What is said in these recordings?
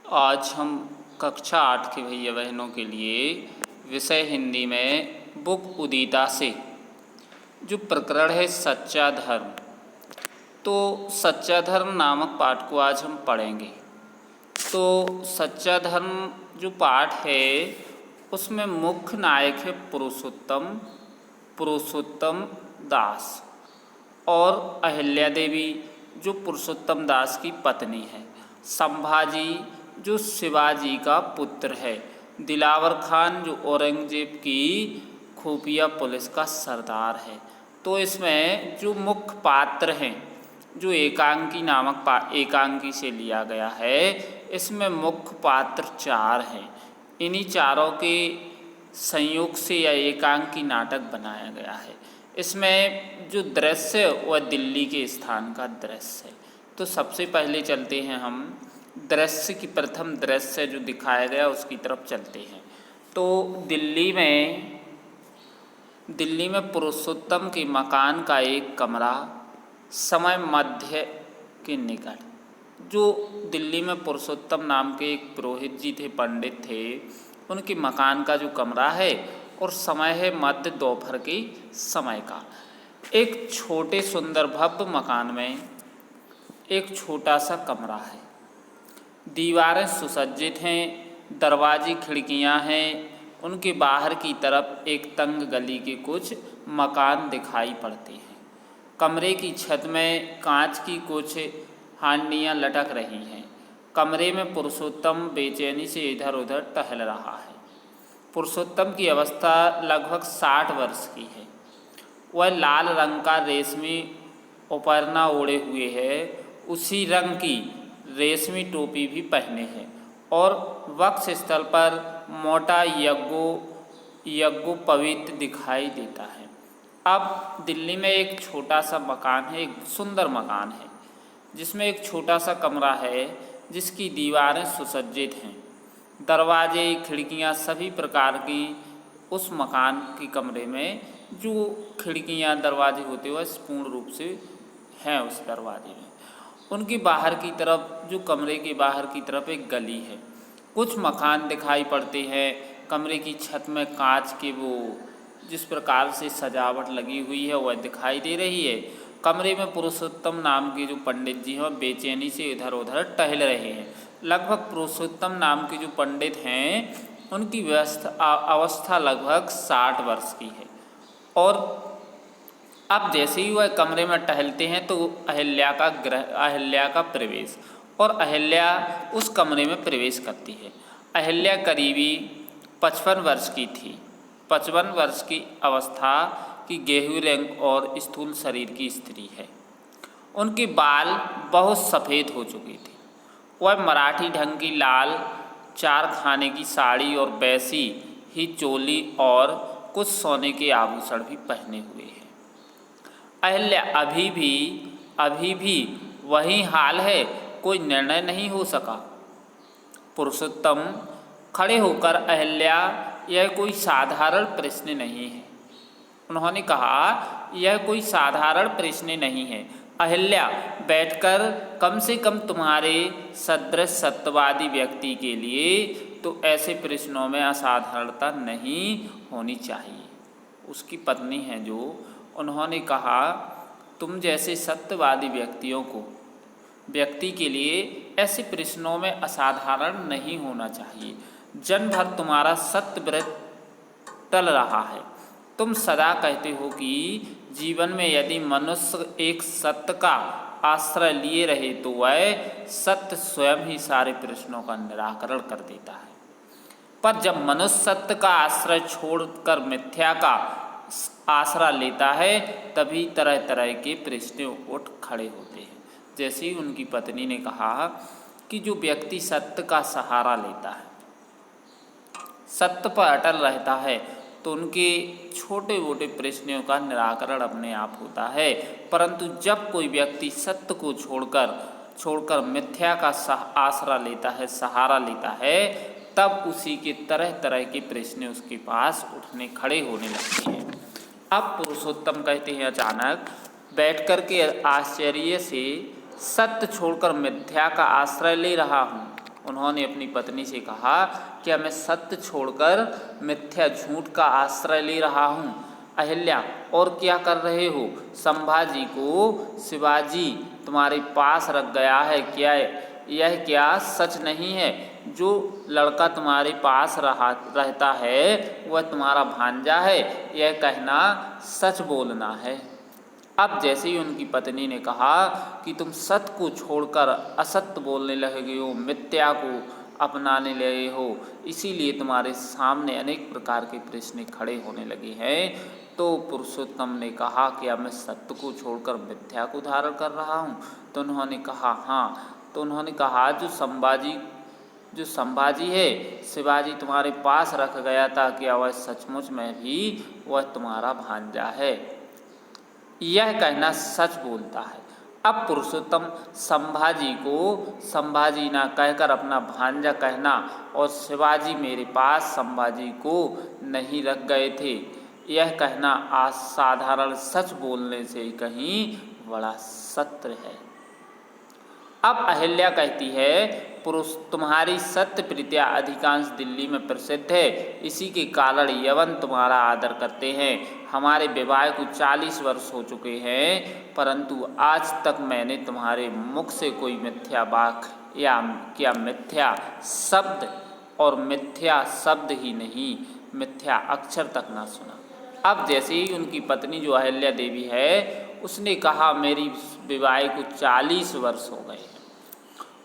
आज हम कक्षा 8 के भैया बहनों के लिए विषय हिंदी में बुक उदिता से जो प्रकरण है सच्चा धर्म, तो सच्चा धर्म नामक पाठ को आज हम पढ़ेंगे। तो सच्चा धर्म जो पाठ है उसमें मुख्य नायक है पुरुषोत्तम दास और अहिल्या देवी जो पुरुषोत्तम दास की पत्नी है, संभाजी जो शिवाजी का पुत्र है, दिलावर खान जो औरंगजेब की खुफिया पुलिस का सरदार है। तो इसमें जो मुख्य पात्र हैं जो एकांकी नामक एकांकी से लिया गया है, इसमें मुख्य पात्र 4 हैं। इन्हीं चारों के संयोग से यह एकांकी नाटक बनाया गया है। इसमें जो दृश्य है वह दिल्ली के स्थान का दृश्य है। तो सबसे पहले चलते हैं हम दृश्य की प्रथम दृश्य जो दिखाया गया उसकी तरफ चलते हैं। तो दिल्ली में पुरुषोत्तम के मकान का एक कमरा समय मध्य के निकट, जो दिल्ली में पुरुषोत्तम नाम के एक पुरोहित जी थे, पंडित थे, उनके मकान का जो कमरा है और समय है मध्य दोपहर के समय का। एक छोटे सुंदर भव्य मकान में एक छोटा सा कमरा है। दीवारें सुसज्जित हैं, दरवाजे खिड़कियां हैं। उनके बाहर की तरफ एक तंग गली के कुछ मकान दिखाई पड़ते हैं। कमरे की छत में कांच की कुछ हांडियां लटक रही हैं। कमरे में पुरुषोत्तम बेचैनी से इधर उधर टहल रहा है। पुरुषोत्तम की अवस्था लगभग 60 वर्ष की है। वह लाल रंग का रेशमी उपरना ओढ़े हुए है, उसी रंग की रेशमी टोपी भी पहने हैं और वक्ष स्थल पर मोटा यज्ञोपवीत दिखाई देता है। अब दिल्ली में एक छोटा सा मकान है, एक सुंदर मकान है जिसमें एक छोटा सा कमरा है जिसकी दीवारें सुसज्जित हैं। दरवाजे खिड़कियां सभी प्रकार की उस मकान के कमरे में जो खिड़कियां दरवाजे होते हुए पूर्ण रूप से हैं उस दरवाजे में। उनकी बाहर की तरफ, जो कमरे के बाहर की तरफ एक गली है। कुछ मकान दिखाई पड़ते हैं। कमरे की छत में कांच के वो जिस प्रकार से सजावट लगी हुई है वह दिखाई दे रही है। कमरे में पुरुषोत्तम नाम के जो पंडित जी हैं बेचैनी से इधर उधर टहल रहे हैं। लगभग पुरुषोत्तम नाम के जो पंडित हैं उनकी अवस्था लगभग 60 वर्ष की है। और अब जैसे ही वह कमरे में टहलते हैं तो अहिल्या का प्रवेश, और अहिल्या उस कमरे में प्रवेश करती है। अहिल्या करीबी 55 वर्ष की थी। 55 वर्ष की अवस्था की गेहूं रंग और स्थूल शरीर की स्त्री है। उनके बाल बहुत सफ़ेद हो चुके थे। वह मराठी ढंग की लाल 4 खाने की साड़ी और वैसी ही चोली और कुछ सोने के आभूषण भी पहने हुए हैं। अहिल्या अभी भी वही हाल है, कोई निर्णय नहीं हो सका। पुरुषोत्तम खड़े होकर अहिल्या, यह कोई साधारण प्रश्न नहीं है। उन्होंने कहा, यह कोई साधारण प्रश्न नहीं है अहिल्या, बैठकर कम से कम तुम्हारे सदृश सत्यवादी व्यक्ति के लिए तो ऐसे प्रश्नों में असाधारणता नहीं होनी चाहिए। उसकी पत्नी है जो, उन्होंने कहा, तुम जैसे सत्यवादी व्यक्ति के लिए ऐसे प्रश्नों में असाधारण नहीं होना चाहिए। जन्म भर तुम्हारा सत्यव्रत टल रहा है। तुम सदा कहते हो कि जीवन में यदि मनुष्य एक सत्य का आश्रय लिए रहे तो वह सत्य स्वयं ही सारे प्रश्नों का निराकरण कर देता है। पर जब मनुष्य सत्य का आश्रय छोड़कर मिथ्या का आसरा लेता है तभी तरह तरह के प्रश्न उठ खड़े होते हैं। जैसे ही उनकी पत्नी ने कहा कि जो व्यक्ति सत्य का सहारा लेता है, सत्य पर अटल रहता है, तो उनके छोटे मोटे प्रश्नों का निराकरण अपने आप होता है। परंतु जब कोई व्यक्ति सत्य को छोड़कर मिथ्या का आसरा लेता है, सहारा लेता है, तब उसी के तरह तरह के प्रश्न उसके पास उठने खड़े होने लगते हैं। अब पुरुषोत्तम कहते हैं, अचानक बैठकर के आश्चर्य से, सत्य छोड़कर मिथ्या का आश्रय ले रहा हूँ। उन्होंने अपनी पत्नी से कहा, क्या मैं सत्य छोड़कर मिथ्या झूठ का आश्रय ले रहा हूँ? अहिल्या, और क्या कर रहे हो? संभाजी को शिवाजी तुम्हारे पास रख गया है, क्या यह क्या सच नहीं है? जो लड़का तुम्हारे पास रहता है वह तुम्हारा भांजा है, यह कहना सच बोलना है। अब जैसे ही उनकी पत्नी ने कहा कि तुम सत्य को छोड़कर असत्य बोलने लगे हो, मिथ्या को अपनाने लगे हो, इसीलिए तुम्हारे सामने अनेक प्रकार के प्रश्न खड़े होने लगे हैं। तो पुरुषोत्तम ने कहा, क्या मैं सत्य को छोड़कर मिथ्या को धारण कर रहा हूँ? तो उन्होंने कहा हाँ। तो उन्होंने कहा, जो संभाजी है शिवाजी तुम्हारे पास रख गया था, क्या वह सचमुच में भी वह तुम्हारा भांजा है? यह कहना सच बोलता है। अब पुरुषोत्तम संभाजी को संभाजी ना कहकर अपना भांजा कहना और शिवाजी मेरे पास संभाजी को नहीं रख गए थे, यह कहना असाधारण सच बोलने से कहीं बड़ा सत्य है। अब अहिल्या कहती है, पुरुष तुम्हारी सत्य प्रीत्या अधिकांश दिल्ली में प्रसिद्ध है, इसी के कारण यवन तुम्हारा आदर करते हैं। हमारे विवाह को 40 वर्ष हो चुके हैं, परंतु आज तक मैंने तुम्हारे मुख से कोई मिथ्या वाक्य या क्या मिथ्या शब्द, और मिथ्या शब्द ही नहीं मिथ्या अक्षर तक ना सुना। अब जैसे ही उनकी पत्नी जो अहिल्या देवी है उसने कहा, मेरी विवाह को 40 वर्ष हो गए हैं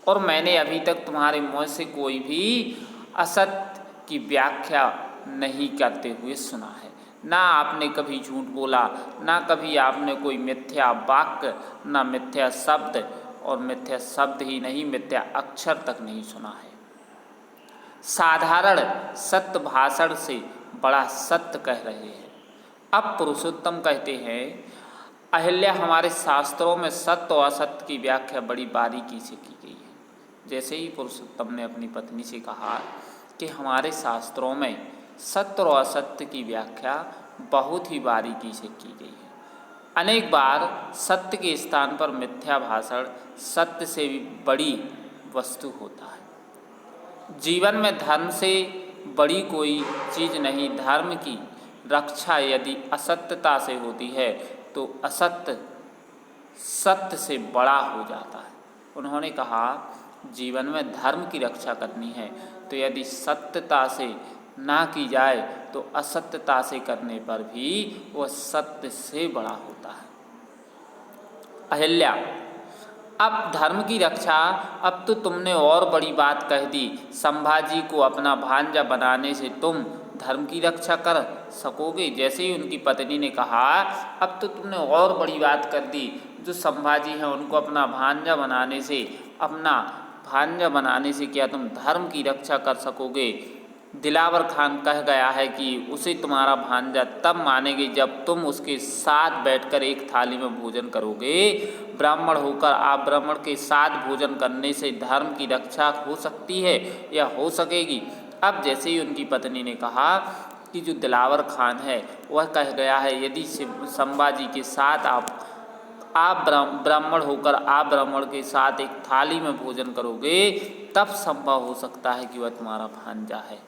और मैंने अभी तक तुम्हारे मुँह से कोई भी असत्य की व्याख्या नहीं करते हुए सुना है। ना आपने कभी झूठ बोला, ना कभी आपने कोई मिथ्या वाक्य, ना मिथ्या शब्द, और मिथ्या शब्द ही नहीं मिथ्या अक्षर तक नहीं सुना है। साधारण सत्य भाषण से बड़ा सत्य कह रहे हैं। अब पुरुषोत्तम कहते हैं, अहिल्या, हमारे शास्त्रों में सत्य और असत्य की व्याख्या बड़ी बारीकी से की गई है। जैसे ही पुरुषोत्तम ने अपनी पत्नी से कहा कि हमारे शास्त्रों में सत्य और असत्य की व्याख्या बहुत ही बारीकी से की गई है। अनेक बार सत्य के स्थान पर मिथ्या भाषण सत्य से भी बड़ी वस्तु होता है। जीवन में धर्म से बड़ी कोई चीज़ नहीं। धर्म की रक्षा यदि असत्यता से होती है तो असत्य सत्य से बड़ा हो जाता है। उन्होंने कहा, जीवन में धर्म की रक्षा करनी है तो यदि सत्यता से ना की जाए तो असत्यता से करने पर भी वह सत्य से बड़ा होता है। अहिल्या, अब धर्म की रक्षा, अब तो तुमने और बड़ी बात कह दी। संभाजी को अपना भांजा बनाने से तुम धर्म की रक्षा कर सकोगे? जैसे ही उनकी पत्नी ने कहा, अब तो तुमने और बड़ी बात कर दी। जो संभाजी हैं उनको अपना भांजा बनाने से क्या तुम धर्म की रक्षा कर सकोगे? दिलावर खान कह गया है कि उसे तुम्हारा भांजा तब मानेगी जब तुम उसके साथ बैठकर एक थाली में भोजन करोगे। ब्राह्मण होकर आप ब्राह्मण के साथ भोजन करने से धर्म की रक्षा हो सकती है या हो सकेगी? अब जैसे ही उनकी पत्नी ने कहा कि जो दिलावर खान है वह कह गया है, यदि संभाजी के साथ आप ब्राह्मण होकर आप ब्राह्मण के साथ एक थाली में भोजन करोगे तब संभव हो सकता है कि वह तुम्हारा भांजा है।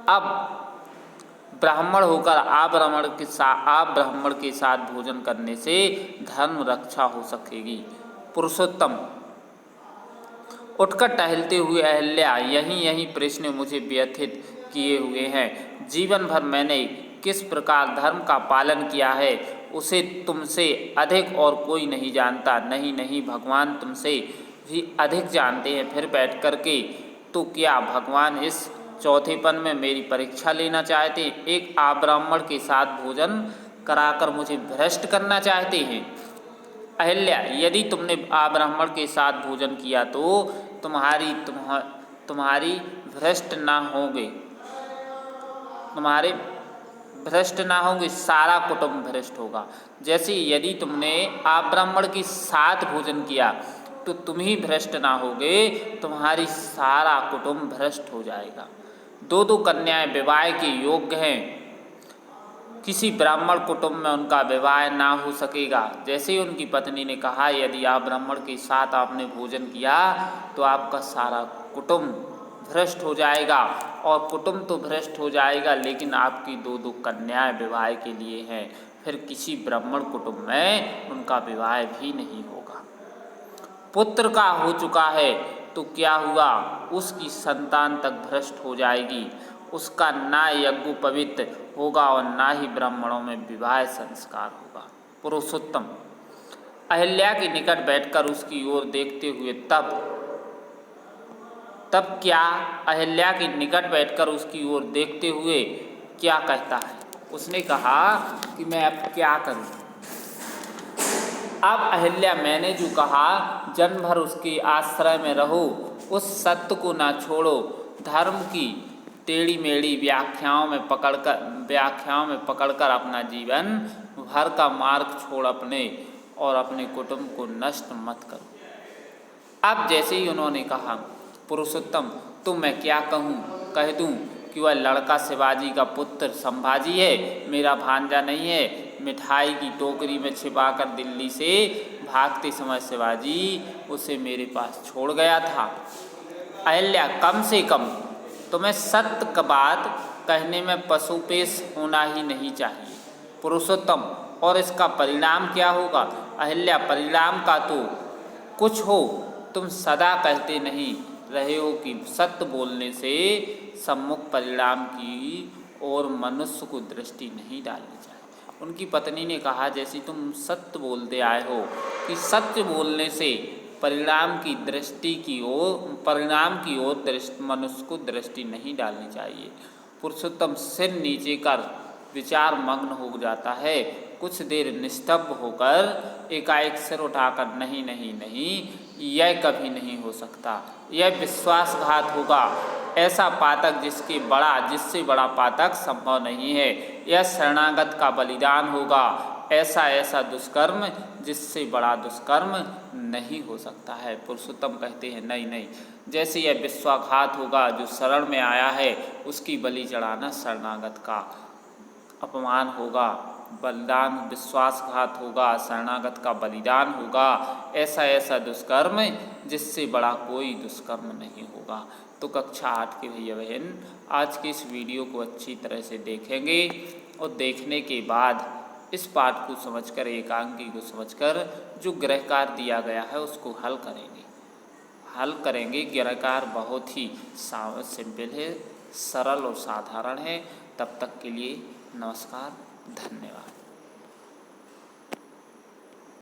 अब ब्राह्मण होकर आप ब्राह्मण के साथ भोजन करने से धर्म रक्षा हो सकेगी। पुरुषोत्तम उठकर टहलते हुए, अहिल्या, यही प्रश्न मुझे व्यथित किए हुए हैं। जीवन भर मैंने किस प्रकार धर्म का पालन किया है उसे तुमसे अधिक और कोई नहीं जानता। नहीं, भगवान तुमसे भी अधिक जानते हैं। फिर बैठ कर के तो क्या भगवान इस चौथेपन में मेरी परीक्षा लेना चाहते? एक अब्राह्मण के साथ भोजन कराकर मुझे भ्रष्ट करना चाहते हैं? अहिल्या, यदि तुमने अब्राह्मण के साथ भोजन किया तो तुम्हारी भ्रष्ट ना होंगे, सारा कुटुंब भ्रष्ट होगा। जैसे यदि तुमने अब्राह्मण के साथ भोजन किया तो तुम ही भ्रष्ट ना होगे, तुम्हारी सारा कुटुंब भ्रष्ट हो जाएगा। 2 कन्याएं विवाह के योग्य हैं, किसी ब्राह्मण कुटुंब में उनका विवाह ना हो सकेगा। जैसे ही उनकी पत्नी ने कहा, यदि आप ब्राह्मण के साथ आपने भोजन किया तो आपका सारा कुटुंब भ्रष्ट हो जाएगा, और कुटुंब तो भ्रष्ट हो जाएगा लेकिन आपकी दो दो कन्याएं विवाह के लिए हैं, फिर किसी ब्राह्मण कुटुंब में उनका विवाह भी नहीं होगा। पुत्र का हो चुका है तो क्या हुआ, उसकी संतान तक भ्रष्ट हो जाएगी, उसका ना यज्ञोपवीत होगा और ना ही ब्राह्मणों में विवाह संस्कार होगा। पुरुषोत्तम अहिल्या के निकट बैठकर उसकी ओर देखते हुए तब क्या अहिल्या के निकट बैठकर उसकी ओर देखते हुए क्या कहता है। उसने कहा कि मैं अब क्या करूं। अब अहिल्या, मैंने जो कहा जन्म भर उसके आश्रय में रहो, उस सत्य को ना छोड़ो, धर्म की टेढ़ी मेढ़ी व्याख्याओं में पकड़कर अपना जीवन भर का मार्ग छोड़ अपने कुटुंब को नष्ट मत करो। अब जैसे ही उन्होंने कहा, पुरुषोत्तम तो मैं क्या कहूँ, कह दूँ कि वह लड़का शिवाजी का पुत्र संभाजी है, मेरा भांजा नहीं है। मिठाई की टोकरी में छिपाकर दिल्ली से भागते समय शिवाजी उसे मेरे पास छोड़ गया था। अहिल्या, कम से कम तुम्हें सत्य का बात कहने में पशुपेश होना ही नहीं चाहिए। पुरुषोत्तम, और इसका परिणाम क्या होगा। अहिल्या, परिणाम का तो कुछ हो, तुम सदा कहते नहीं रहे हो कि सत्य बोलने से सम्मुख परिणाम की ओर मनुष्य को दृष्टि नहीं डालनी चाहिए। उनकी पत्नी ने कहा, जैसे तुम सत्य बोलते आए हो कि सत्य बोलने से परिणाम की ओर मनुष्य को दृष्टि नहीं डालनी चाहिए। पुरुषोत्तम सिर नीचे कर विचार मग्न हो जाता है। कुछ देर निस्तब्ध होकर एकाएक सिर उठाकर, नहीं नहीं नहीं, यह कभी नहीं हो सकता, यह विश्वासघात होगा। ऐसा पातक जिससे बड़ा पातक संभव नहीं है। यह शरणागत का बलिदान होगा। ऐसा दुष्कर्म जिससे बड़ा दुष्कर्म नहीं हो सकता है। पुरुषोत्तम कहते हैं, नहीं नहीं, जैसे यह विश्वासघात होगा, जो शरण में आया है उसकी बलि चढ़ाना शरणागत का अपमान होगा, बलिदान विश्वासघात होगा, शरणागत का बलिदान होगा। ऐसा दुष्कर्म जिससे बड़ा कोई दुष्कर्म नहीं होगा। तो कक्षा 8 के भैया बहन आज के इस वीडियो को अच्छी तरह से देखेंगे और देखने के बाद इस पाठ को समझकर, एकांकी को समझकर जो गृहकार दिया गया है उसको हल करेंगे। गृहकार बहुत ही सिंपल है, सरल और साधारण है। तब तक के लिए नमस्कार, धन्यवाद।